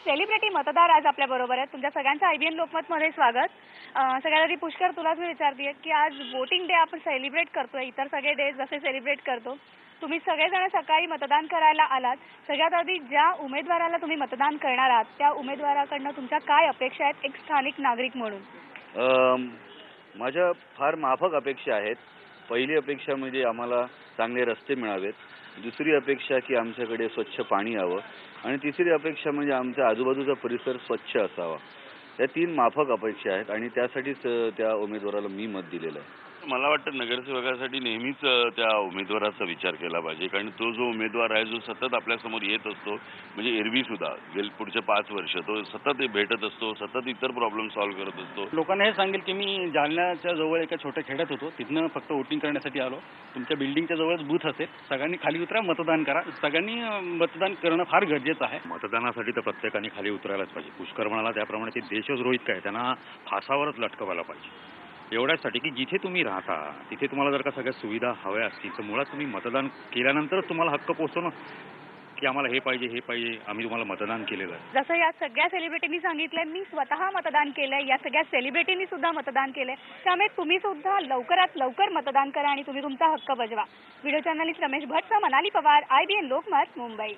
Celebrity मतदार आज आपल्या बरोबर आहेत. तुमच्या सगळ्यांचं IBN लोकमतमध्ये स्वागत. सगळ्यात आधी पुष्कर तुलाच मी विचारते की आज वोटिंग डे आपण सेलिब्रेट करतोय, इतर सगळे डे जसे सेलिब्रेट करतो. तुम्ही सगळेजण सकाळी मतदान करायला आलात. सगळ्यात आधी ज्या उमेदवाराला तुम्ही मतदान करणार आहात त्या उमेदवाराकडनं तुमच्या काय अपेक्षा आहेत एक स्थानिक नागरिक म्हणून? माझ्या फार माफक अपेक्षा आहेत. पहिली अपेक्षा म्हणजे आम्हाला चांगले रस्ते मिळावेत. दुसरी अपेक्षा की आमच्याकडे स्वच्छ पाणी यावं आणि तिसरी अपेक्षा म्हणजे आमच्या आजूबाजूचा परिसर स्वच्छ असावा. या 3 माफक अपेक्षा आहेत आणि त्यासाठीच त्या उमेदवाराला मी मत दिलेलं आहे. मला वाटतं नगरसेवकासाठी नेहमीच त्या उमेदवाराचा विचार केला पाहिजे, कारण तो जो उमेदवार आहे जो सतत आपल्यासमोर येत असतो, म्हणजे एरवी सुद्धा पुढचे 5 वर्ष तो सतत भेटत असतो, सतत इतर प्रॉब्लेम सॉल्व्ह करत असतो. लोकांना हे सांगेल की मी जालन्याच्या जवळ एका छोट्या खेड्यात होतो, तिथनं फक्त वोटिंग करण्यासाठी आलो. तुमच्या बिल्डिंगच्या जवळच बूथ असेल, सगळ्यांनी खाली उतरा, मतदान करा. सगळ्यांनी मतदान करणं फार गरजेचं आहे. मतदानासाठी तर प्रत्येकाने खाली उतरायलाच पाहिजे. पुष्कर म्हणाला त्याप्रमाणे ते देशद्रोहित काय त्यांना फासावरच लटकवायला पाहिजे. एवढ्यासाठी की जिथे तुम्ही राहता तिथे तुम्हाला जर का सगळ्या सुविधा हव्या असतील तर मुळात तुम्ही मतदान केल्यानंतरच तुम्हाला हक्क पोहोचतो ना, की आम्हाला हे पाहिजे आम्ही तुम्हाला मतदान केलेलं आहे. जसं या सगळ्या सेलिब्रिटींनी सांगितलंय, मी स्वतः मतदान केलंय, या सगळ्या सेलिब्रिटींनी सुद्धा मतदान केलंय. त्यामुळे तुम्ही सुद्धा लवकरात लवकर मतदान करा आणि तुम्ही तुमचा हक्क बजवा. Video journalist Ramesh Bhatt, Manali Pawar, IBN Lokmat, Mumbai.